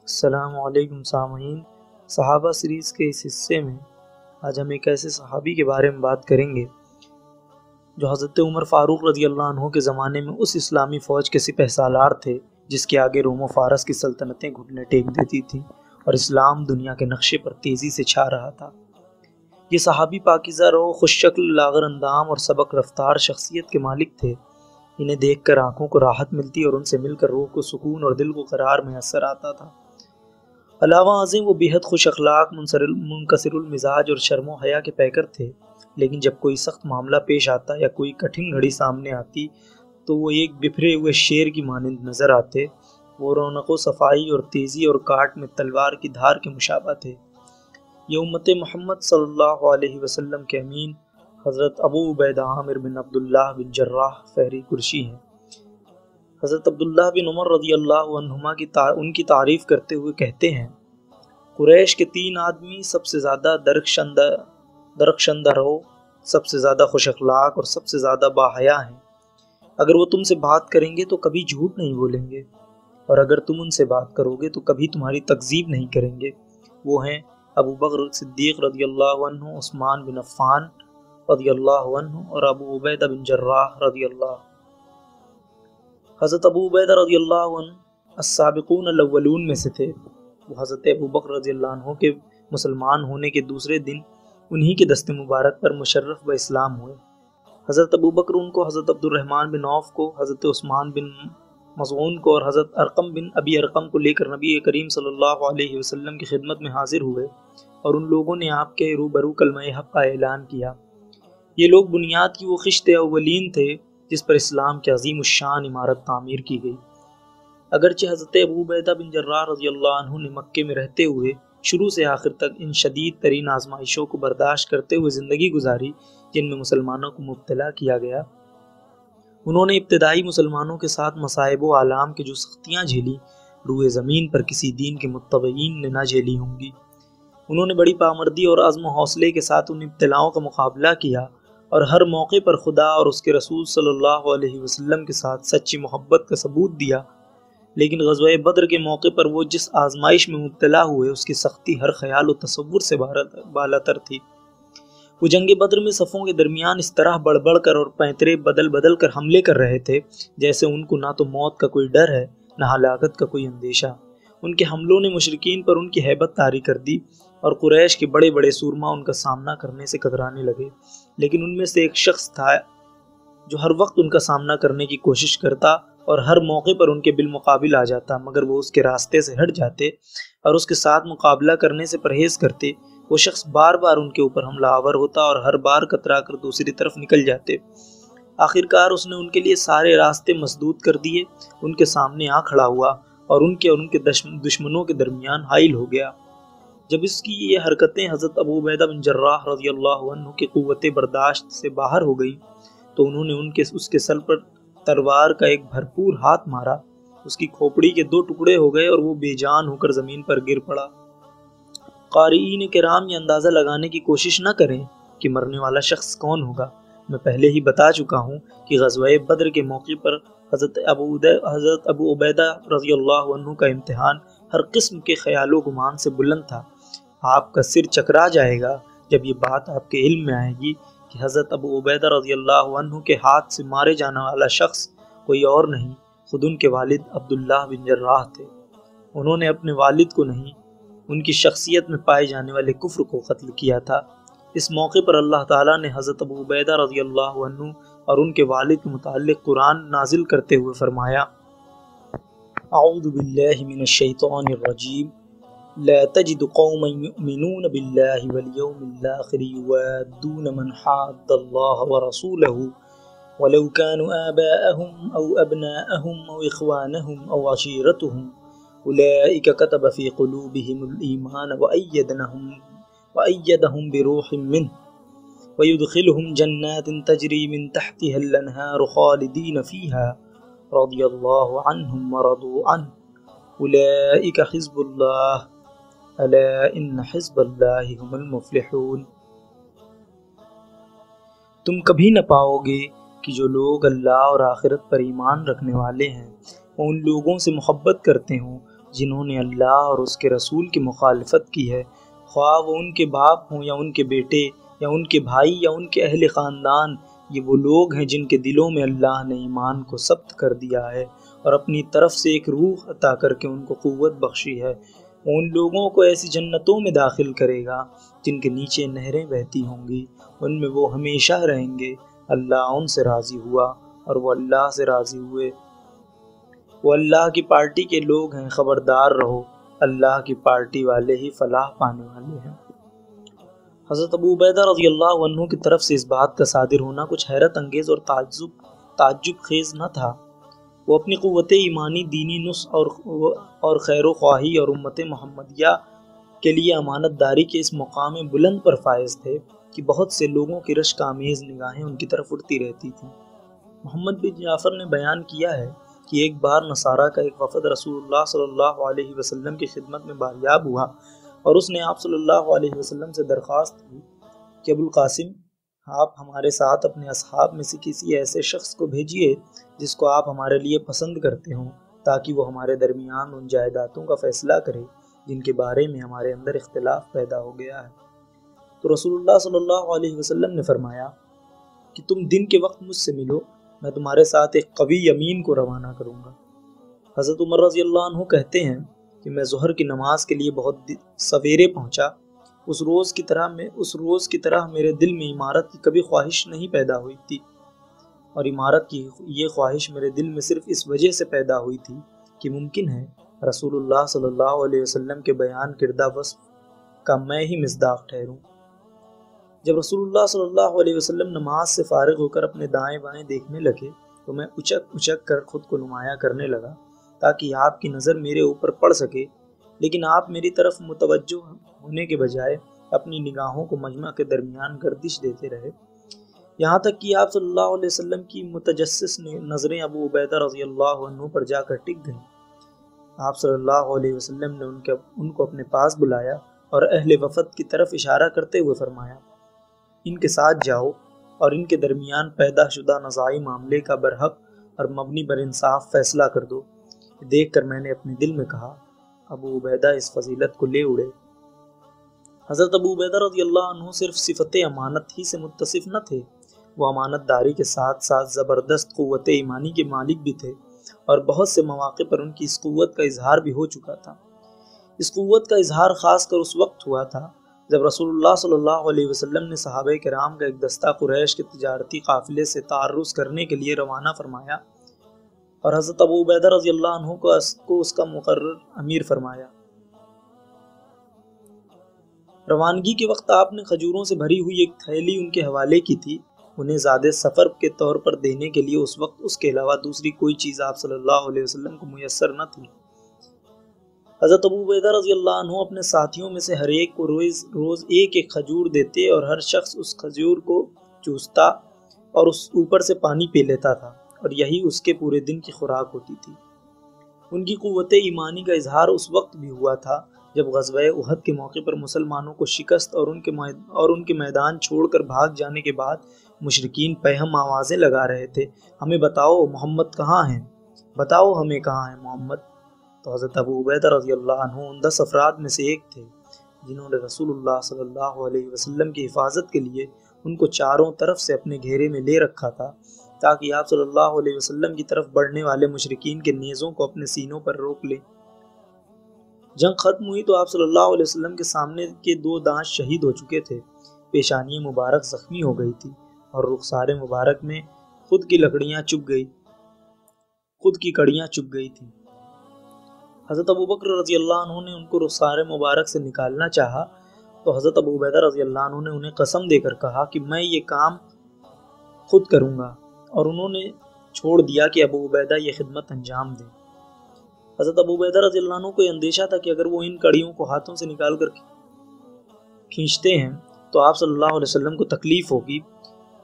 السلام علیکم سامعین، صحابہ سیریز کے اس حصے میں آج ہم ایک ایسے صحابی کے بارے میں بات کریں گے جو حضرت عمر فاروق رضی اللہ عنہ کے زمانے میں اس اسلامی فوج کے سپہ سالار تھے جس کے آگے روم و فارس کی سلطنتیں گھٹنے ٹیک دیتی تھیں اور اسلام دنیا کے نقشے پر تیزی سے چھا رہا تھا۔ یہ صحابی پاکیزہ روح، خوش شکل، لاغر اندام اور سبق رفتار شخصیت کے مالک تھے۔ انہیں دیکھ کر آنکھوں کو راحت ملتی اور ان سے مل کر روح کو سکون اور دل کو قرار میسر آتا تھا۔ علاوہ ازیں وہ بے حد خوش اخلاق، منکسر المزاج اور شرم و حیا کے پیکر تھے، لیکن جب کوئی سخت معاملہ پیش آتا یا کوئی کٹھن گھڑی سامنے آتی تو وہ ایک بپھرے ہوئے شیر کی مانند نظر آتے۔ وہ رونق و صفائی اور تیزی اور کاٹ میں تلوار کی دھار کے مشابہ تھے۔ یہ امت محمد صلی اللہ علیہ وسلم کے امین حضرت ابو عبیدہ عامر بن عبداللہ بن جراح فہری قرشی ہیں۔ حضرت عبداللہ بن عمر رضی اللہ عنہما ان کی تعریف کرتے ہوئے کہتے ہیں، قریش کے 3 آدمی سب سے زیادہ درخشندہ رو، سب سے زیادہ خوش اخلاق اور سب سے زیادہ باحیا ہیں۔ اگر وہ تم سے بات کریں گے تو کبھی جھوٹ نہیں بولیں گے، اور اگر تم ان سے بات کرو گے تو کبھی تمہاری تکذیب نہیں کریں گے۔ وہ ہیں ابو بکر صدیق رضی اللہ عنہ، عثمان بن عفان رضی اللہ عنہ اور ابو عبیدہ بن جراح رضی اللہ۔ حضرت ابو عبیدہ رضی اللہ عنہ السابقون الاولون میں سے تھے۔ وہ حضرت ابو بکر رضی اللہ عنہ کے مسلمان ہونے کے دوسرے دن انہی کے دست مبارک پر مشرف و اسلام ہوئے۔ حضرت ابو بکر ان کو، حضرت عبد الرحمن بن عوف کو، حضرت عثمان بن مظعون کو اور حضرت ارقم بن ابی ارقم کو لے کر نبی کریم صلی اللہ علیہ وسلم کی خدمت میں حاضر ہوئے اور ان لوگوں نے آپ کے روبرو کلمہ حق کا اعلان کیا۔ یہ لوگ بنیاد کی وہ خشت اولین تھے جس پر اسلام کی عظیم الشان عمارت تعمیر کی گئی۔ اگرچہ حضرت ابو عبیدہ بن جراح رضی اللہ عنہ نے مکے میں رہتے ہوئے شروع سے آخر تک ان شدید ترین آزمائشوں کو برداشت کرتے ہوئے زندگی گزاری جن میں مسلمانوں کو مبتلا کیا گیا، انہوں نے ابتدائی مسلمانوں کے ساتھ مصائب و آلام کی جو سختیاں جھیلی روئے زمین پر کسی دین کے متبعین نے نہ جھیلی ہوں گی۔ انہوں نے بڑی پامردی اور عزم و حوصلے کے ساتھ ان ابتلاؤں کا مقابلہ کیا اور ہر موقع پر خدا اور اس کے رسول صلی اللہ علیہ وسلم کے ساتھ سچی محبت کا ثبوت دیا۔ لیکن غزوہ بدر کے موقع پر وہ جس آزمائش میں مبتلا ہوئے اس کی سختی ہر خیال و تصور سے بالاتر تھی۔ وہ جنگ بدر میں صفوں کے درمیان اس طرح بڑھ بڑھ کر اور پینترے بدل بدل کر حملے کر رہے تھے جیسے ان کو نہ تو موت کا کوئی ڈر ہے نہ ہلاکت کا کوئی اندیشہ۔ ان کے حملوں نے مشرکین پر ان کی ہیبت طاری کر دی اور قریش کے بڑے بڑے سورما ان کا سامنا کرنے سے کترانے لگے، لیکن ان میں سے ایک شخص تھا جو ہر وقت ان کا سامنا کرنے کی کوشش کرتا اور ہر موقع پر ان کے بالمقابل آ جاتا، مگر وہ اس کے راستے سے ہٹ جاتے اور اس کے ساتھ مقابلہ کرنے سے پرہیز کرتے۔ وہ شخص بار بار ان کے اوپر حملہ آور ہوتا اور ہر بار کترا کر دوسری طرف نکل جاتے۔ آخرکار اس نے ان کے لیے سارے راستے مسدود کر دیے، ان کے سامنے آ کھڑا ہوا اور ان کے دشمنوں کے درمیان حائل ہو گیا۔ جب اس کی یہ حرکتیں حضرت ابو عبیدہ بن جراح رضی اللہ عنہ کی قوت برداشت سے باہر ہو گئی تو انہوں نے اس کے سر پر تلوار کا ایک بھرپور ہاتھ مارا۔ اس کی کھوپڑی کے 2 ٹکڑے ہو گئے اور وہ بے جان ہو کر زمین پر گر پڑا۔ قارئین کرام یہ اندازہ لگانے کی کوشش نہ کریں کہ مرنے والا شخص کون ہوگا۔ میں پہلے ہی بتا چکا ہوں کہ غزوہ بدر کے موقع پر حضرت ابو عبیدہ رضی اللہ عنہ کا امتحان ہر قسم کے خیال و گمان سے بلند تھا۔ آپ کا سر چکرا جائے گا جب یہ بات آپ کے علم میں آئے گی کہ حضرت ابو عبیدہ رضی اللہ عنہ کے ہاتھ سے مارے جانے والا شخص کوئی اور نہیں، خود ان کے والد عبداللہ بن جراح تھے۔ انہوں نے اپنے والد کو نہیں، ان کی شخصیت میں پائے جانے والے کفر کو قتل کیا تھا۔ اس موقع پر اللہ تعالیٰ نے حضرت ابو عبیدہ رضی اللہ عنہ اور ان کے والد کے متعلق قرآن نازل کرتے ہوئے فرمایا، اعوذ باللہ من الشیطان الرجیم، لا تجد قوما يؤمنون بالله واليوم الآخر يوادون من حاد الله ورسوله ولو كانوا آباءهم أو أبناءهم أو إخوانهم أو عشيرتهم أولئك كتب في قلوبهم الإيمان وأيدهم بروح منه ويدخلهم جنات تجري من تحتها الأنهار خالدين فيها رضي الله عنهم ورضوا عنه أولئك حزب الله الا ان حزب اللہ هم المفلحون۔ تم کبھی نہ پاؤ گے کہ جو لوگ اللہ اور آخرت پر ایمان رکھنے والے ہیں وہ ان لوگوں سے محبت کرتے ہوں جنہوں نے اللہ اور اس کے رسول کی مخالفت کی ہے، خواہ وہ ان کے باپ ہوں یا ان کے بیٹے یا ان کے بھائی یا ان کے اہل خاندان، یہ وہ لوگ ہیں جن کے دلوں میں اللہ نے ایمان کو ثبت کر دیا ہے اور اپنی طرف سے ایک روح عطا کر کے ان کو قوت بخشی ہے۔ وہ ان لوگوں کو ایسی جنتوں میں داخل کرے گا جن کے نیچے نہریں بہتی ہوں گی، ان میں وہ ہمیشہ رہیں گے۔ اللہ ان سے راضی ہوا اور وہ اللہ سے راضی ہوئے۔ وہ اللہ کی پارٹی کے لوگ ہیں، خبردار رہو، اللہ کی پارٹی والے ہی فلاح پانے والے ہیں۔ حضرت ابو عبیدہ رضی اللہ عنہ کی طرف سے اس بات کا صادر ہونا کچھ حیرت انگیز اور تعجب خیز نہ تھا۔ وہ اپنی قوت ایمانی، دینی نصح اور خیر و خواہی اور امت محمدیہ کے لیے امانت داری کے اس مقام بلند پر فائز تھے کہ بہت سے لوگوں کی رشک آمیز نگاہیں ان کی طرف اٹھتی رہتی تھیں۔ محمد بن جعفر نے بیان کیا ہے کہ ایک بار نصارہ کا ایک وفد رسول اللہ صلی اللہ علیہ وسلم کی خدمت میں باریاب ہوا اور اس نے آپ صلی اللہ علیہ وسلم سے درخواست کی کہ ابو القاسم، آپ ہمارے ساتھ اپنے اصحاب میں سے کسی ایسے شخص کو بھیجیے جس کو آپ ہمارے لیے پسند کرتے ہوں، تاکہ وہ ہمارے درمیان ان جائیدادوں کا فیصلہ کرے جن کے بارے میں ہمارے اندر اختلاف پیدا ہو گیا ہے۔ تو رسول اللہ صلی اللہ علیہ وسلم نے فرمایا کہ تم دن کے وقت مجھ سے ملو، میں تمہارے ساتھ ایک قوی امین کو روانہ کروں گا۔ حضرت عمر رضی اللہ عنہ کہتے ہیں کہ میں ظہر کی نماز کے لیے بہت سویرے پہنچا۔ اس روز کی طرح میرے دل میں عمارت کی کبھی خواہش نہیں پیدا ہوئی تھی، اور عمارت کی یہ خواہش میرے دل میں صرف اس وجہ سے پیدا ہوئی تھی کہ ممکن ہے رسول اللہ صلی اللہ علیہ وسلم کے بیان کردہ وصف کا میں ہی مصداق ٹھہروں۔ جب رسول اللہ صلی اللہ علیہ وسلم نماز سے فارغ ہو کر اپنے دائیں بائیں دیکھنے لگے تو میں اچک کر خود کو نمایاں کرنے لگا تاکہ آپ کی نظر میرے اوپر پڑ سکے، لیکن آپ میری طرف متوجہ ہونے کے بجائے اپنی نگاہوں کو مجمع کے درمیان گردش دیتے رہے، یہاں تک کہ آپ صلی اللہ علیہ وسلم کی متجسس نظریں ابو عبیدہ رضی اللہ عنہ پر جا کر ٹک گئیں۔ آپ صلی اللہ علیہ وسلم نے ان کو اپنے پاس بلایا اور اہل وفد کی طرف اشارہ کرتے ہوئے فرمایا، ان کے ساتھ جاؤ اور ان کے درمیان پیدا شدہ نزاعی معاملے کا برحق اور مبنی بر انصاف فیصلہ کر دو۔ دیکھ کر میں نے اپنے دل میں کہا، ابو عبیدہ اس فضیلت کو لے اڑے۔ حضرت ابو عبیدہ رضی اللہ عنہ صرف صفت امانت ہی سے متصف نہ تھے، وہ امانت داری کے ساتھ ساتھ زبردست قوت ایمانی کے مالک بھی تھے، اور بہت سے مواقع پر ان کی اس قوت کا اظہار بھی ہو چکا تھا۔ اس قوت کا اظہار خاص کر اس وقت ہوا تھا جب رسول اللہ صلی اللہ علیہ وسلم نے صحابہ کرام کا ایک دستہ قریش کے تجارتی قافلے سے تعرض کرنے کے لیے روانہ فرمایا اور حضرت ابو عبیدہ رضی اللہ عنہ کو اس کا مقرر امیر فرمایا۔ روانگی کے وقت آپ نے کھجوروں سے بھری ہوئی ایک تھیلی ان کے حوالے کی تھی، انہیں زیادہ سفر کے طور پر دینے کے لیے اس وقت اس کے علاوہ دوسری کوئی چیز آپ صلی اللہ علیہ وسلم کو میسر نہ تھی۔ حضرت ابو عبیدہ رضی اللہ عنہ اپنے ساتھیوں میں سے ہر ایک کو روز ایک ایک کھجور دیتے اور ہر شخص اس کھجور کو چوستا اور اس اوپر سے پانی پی لیتا تھا، اور یہی اس کے پورے دن کی خوراک ہوتی تھی۔ ان کی قوت ایمانی کا اظہار اس وقت بھی ہوا تھا جب غزوہ احد کے موقع پر مسلمانوں کو شکست اور ان کے میدان چھوڑ کر بھاگ جانے کے بعد مشرکین پیہم آوازیں لگا رہے تھے، ہمیں بتاؤ محمد کہاں ہیں، بتاؤ ہمیں کہاں ہیں محمد۔ تو حضرت ابو عبیدہ رضی اللہ عنہ ان 10 افراد میں سے ایک تھے جنہوں نے رسول اللہ صلی اللہ علیہ وسلم کی حفاظت کے لیے ان کو چاروں طرف سے اپنے گھیرے میں لے رکھا تھا تاکہ آپ صلی اللہ علیہ وسلم کی طرف بڑھنے والے مشرکین کے نیزوں کو اپنے سینوں پر روک لیں۔ جنگ ختم ہوئی تو آپ صلی اللہ علیہ وسلم کے سامنے کے 2 دانت شہید ہو چکے تھے، پیشانی مبارک زخمی ہو گئی تھی اور رخسار مبارک میں خود کی کڑیاں چپ گئی تھیں۔ حضرت ابو بکر رضی اللہ عنہ نے ان کو رخسار مبارک سے نکالنا چاہا تو حضرت ابو عبیدہ رضی اللہ عنہ نے انہیں قسم دے کر کہا کہ میں یہ کام خود کروں گا، اور انہوں نے چھوڑ دیا کہ ابو عبیدہ یہ خدمت انجام دیں۔ حضرت ابو عبیدہ رضی اللہ عنہ کو یہ اندیشہ تھا کہ اگر وہ ان کڑیوں کو ہاتھوں سے نکال کر کھینچتے ہیں تو آپ صلی اللہ علیہ وسلم کو تکلیف ہوگی،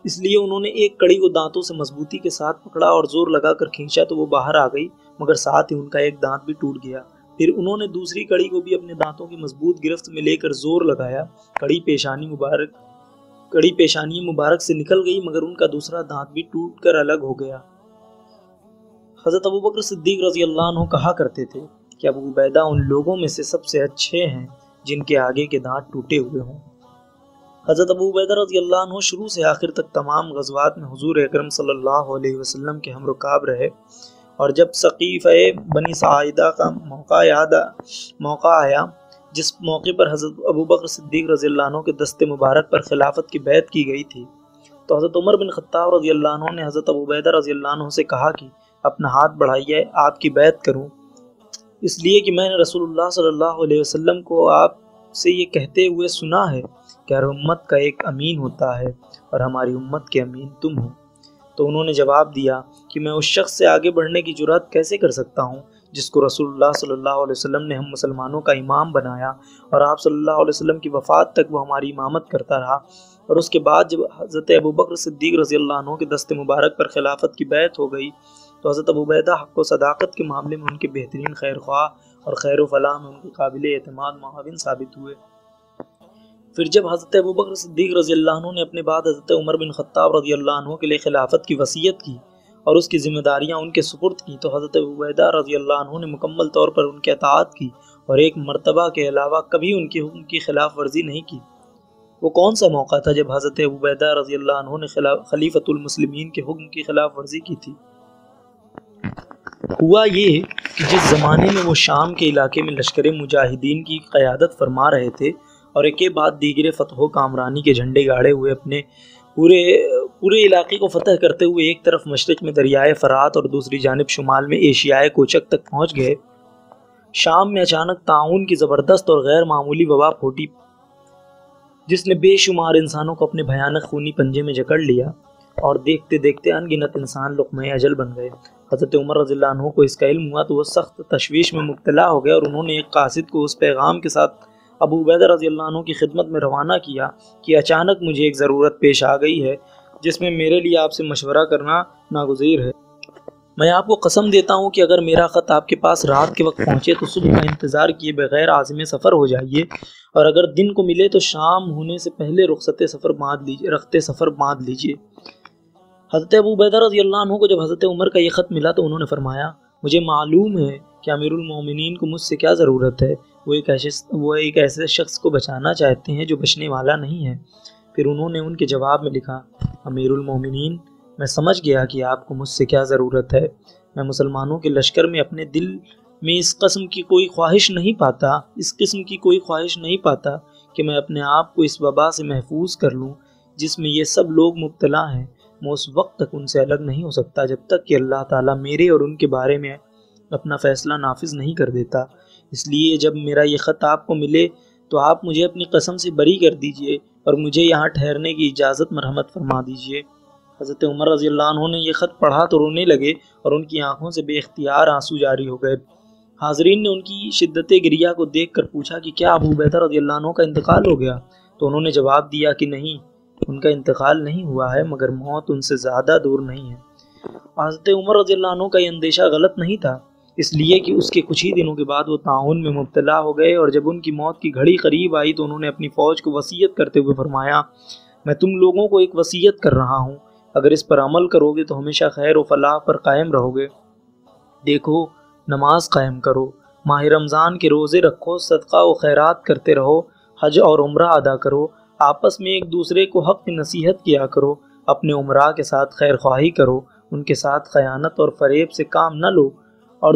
اس لیے انہوں نے ایک کڑی کو دانتوں سے مضبوطی کے ساتھ پکڑا اور زور لگا کر کھینچا تو وہ باہر آ گئی، مگر ساتھ ہی ان کا ایک دانت بھی ٹوٹ گیا۔ پھر انہوں نے دوسری کڑی کو بھی اپنے دانتوں کی مضبوط گرفت میں لے کر زور لگایا، کڑی پیشانی مبارک سے نکل گئی، مگر ان کا دوسرا دانت بھی ٹوٹ کر الگ ہو گیا۔ حضرت ابو بکر صدیق رضی اللہ عنہ کہا کرتے تھے کہ ابو عبیدہ ان لوگوں میں سے سب سے اچھے ہیں جن کے آگے کے دانت ٹوٹے ہوئے ہوں۔ حضرت ابو عبیدہ رضی اللہ عنہ شروع سے آخر تک تمام غزوات میں حضور اکرم صلی اللہ علیہ وسلم کے ہم رکاب رہے، اور جب سقیفہ بنی ساعدہ کا موقع آیا جس موقع پر حضرت ابو بکر صدیق رضی اللہ عنہ کے دست مبارک پر خلافت کی بیعت کی گئی تھی، تو حضرت عمر بن خطاب رضی اللہ عنہ نے حضرت ابو عبیدہ رضی اللہ عنہ سے کہا کہ اپنا ہاتھ بڑھائیے، آپ کی بیعت کروں، اس لیے کہ میں نے رسول اللہ صلی اللہ علیہ وسلم کو آپ سے یہ کہتے ہوئے سنا ہے کہ ہر امت کا ایک امین ہوتا ہے اور ہماری امت کے امین تم ہو۔ تو انہوں نے جواب دیا کہ میں اس شخص سے آگے بڑھنے کی جرات کیسے کر سکتا ہوں جس کو رسول اللہ صلی اللہ علیہ وسلم نے ہم مسلمانوں کا امام بنایا، اور آپ صلی اللہ علیہ وسلم کی وفات تک وہ ہماری امامت کرتا رہا، اور اس کے بعد جب حضرت ابو بکر صدیق رضی اللہ عنہ کے دست مبارک پر خلافت کی بیعت ہو گئی تو حضرت ابو عبیدہ حق و صداقت کے معاملے میں ان کے بہترین خیر خواہ اور خیر و فلاح میں ان کے قابل اعتماد معاون ثابت ہوئے۔ پھر جب حضرت ابو بکر صدیق رضی اللہ عنہ نے اپنے بعد حضرت عمر بن خطاب رضی اللہ عنہ کے لیے خلافت کی وصیت کی اور اس کی ذمہ داریاں ان کے سپرد کی، تو حضرت ابو عبیدہ رضی اللہ عنہ نے مکمل طور پر ان کی اطاعت کی اور ایک مرتبہ کے علاوہ کبھی ان کے حکم کی خلاف ورزی نہیں کی۔ وہ کون سا موقع تھا جب حضرت ابو عبیدہ رضی اللہ عنہ نے خلیفۃ المسلمین کے حکم کی خلاف ورزی کی تھی؟ ہوا یہ کہ جس زمانے میں وہ شام کے علاقے میں لشکر مجاہدین کی قیادت فرما رہے تھے اور ایک کے بعد دیگر فتح و کامرانی کے جھنڈے گاڑے ہوئے اپنے پورے علاقے کو فتح کرتے ہوئے ایک طرف مشرق میں دریائے فرات اور دوسری جانب شمال میں ایشیائے کوچک تک پہنچ گئے، شام میں اچانک طاعون کی زبردست اور غیر معمولی وبا پھوٹی جس نے بے شمار انسانوں کو اپنے بھیانک خونی پنجے میں جکڑ لیا، اور دیکھتے دیکھتے ان گنت انسان لقمۂ اجل بن گئے۔ حضرت عمر رضی اللہ عنہ کو اس کا علم ہوا تو وہ سخت تشویش میں مبتلا ہو گئے، اور انہوں نے ایک قاصد کو اس پیغام کے ساتھ ابو عبیدہ رضی اللہ عنہ کی خدمت میں روانہ کیا کہ اچانک مجھے ایک ضرورت پیش آ گئی ہے جس میں میرے لیے آپ سے مشورہ کرنا ناگزیر ہے۔ میں آپ کو قسم دیتا ہوں کہ اگر میرا خط آپ کے پاس رات کے وقت پہنچے تو صبح کا انتظار کیے بغیر عازم سفر ہو جائیے، اور اگر دن کو ملے تو شام ہونے سے پہلے رخصت سفر باندھ لیجیے۔ حضرت ابو عبیدہ رضی اللہ عنہ کو جب حضرت عمر کا یہ خط ملا تو انہوں نے فرمایا، مجھے معلوم ہے کہ امیر المومنین کو مجھ سے کیا ضرورت ہے، وہ ایک ایسے شخص کو بچانا چاہتے ہیں جو بچنے والا نہیں ہے۔ پھر انہوں نے ان کے جواب میں لکھا، امیر المومنین، میں سمجھ گیا کہ آپ کو مجھ سے کیا ضرورت ہے۔ میں مسلمانوں کے لشکر میں اپنے دل میں اس قسم کی کوئی خواہش نہیں پاتا کہ میں اپنے آپ کو اس وبا سے محفوظ کر لوں جس میں یہ سب لوگ مبتلا ہیں۔ میں اس وقت تک ان سے الگ نہیں ہو سکتا جب تک کہ اللہ تعالیٰ میرے اور ان کے بارے میں اپنا فیصلہ نافذ نہیں کر دیتا۔ اس لیے جب میرا یہ خط آپ کو ملے تو آپ مجھے اپنی قسم سے بری کر دیجئے اور مجھے یہاں ٹھہرنے کی اجازت مرحمت فرما دیجئے۔ حضرت عمر رضی اللہ عنہ نے یہ خط پڑھا تو رونے لگے اور ان کی آنکھوں سے بے اختیار آنسو جاری ہو گئے۔ حاضرین نے ان کی شدت گریہ کو دیکھ کر پوچھا کہ کیا ابو عبیدہ رضی اللہ عنہ کا انتقال ہو گیا؟ تو انہوں نے جواب دیا کہ نہیں، ان کا انتقال نہیں ہوا ہے، مگر موت ان سے زیادہ دور نہیں ہے۔ حضرت عمر رضی اللہ عنہ کا یہ اندیشہ غلط نہیں تھا، اس لیے کہ اس کے کچھ ہی دنوں کے بعد وہ طاعون میں مبتلا ہو گئے، اور جب ان کی موت کی گھڑی قریب آئی تو انہوں نے اپنی فوج کو وصیت کرتے ہوئے فرمایا، میں تم لوگوں کو ایک وصیت کر رہا ہوں، اگر اس پر عمل کرو گے تو ہمیشہ خیر و فلاح پر قائم رہو گے۔ دیکھو، نماز قائم کرو، ماہ رمضان کے روزے رکھو، صدقہ و خیرات کرتے رہو، حج اور عمرہ ادا کرو، آپس میں ایک دوسرے کو حق کی نصیحت کیا کرو، اپنے عمراء کے ساتھ خیر خواہی کرو، ان کے ساتھ خیانت اور فریب سے کام نہ لو، اور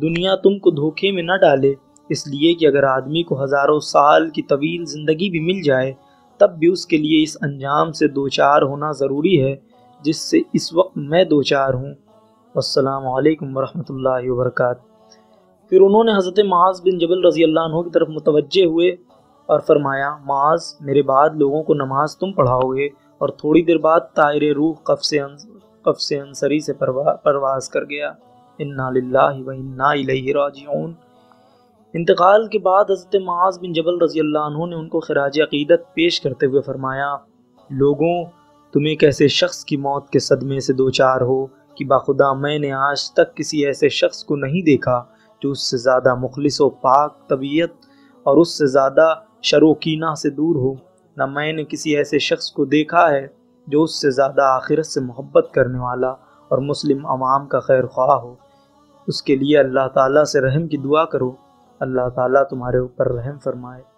دنیا تم کو دھوکے میں نہ ڈالے، اس لیے کہ اگر آدمی کو ہزاروں سال کی طویل زندگی بھی مل جائے تب بھی اس کے لیے اس انجام سے دوچار ہونا ضروری ہے جس سے اس وقت میں دوچار ہوں۔ السلام علیکم ورحمۃ اللہ وبرکاتہ۔ پھر انہوں نے حضرت معاذ بن جبل رضی اللہ عنہ کی طرف متوجہ ہوئے اور فرمایا، معاذ، میرے بعد لوگوں کو نماز تم پڑھاؤ گے، اور تھوڑی دیر بعد طائر روح قفص انصری سے پرواز کر گیا۔ انا للہ و انا الیہ راجعون۔ انتقال کے بعد حضرت معاذ بن جبل رضی اللہ عنہ نے ان کو خراج عقیدت پیش کرتے ہوئے فرمایا، لوگوں، تم ایک ایسے شخص کی موت کے صدمے سے دوچار ہو کہ باخدا میں نے آج تک کسی ایسے شخص کو نہیں دیکھا جو اس سے زیادہ مخلص و پاک طبیعت اور اس سے زیادہ شر و کینہ سے دور ہو، نہ میں نے کسی ایسے شخص کو دیکھا ہے جو اس سے زیادہ آخرت سے محبت کرنے والا اور مسلم عوام کا خیر خواہ ہو۔ اس کے لیے اللہ تعالیٰ سے رحم کی دعا کرو، اللہ تعالیٰ تمہارے اوپر رحم فرمائے۔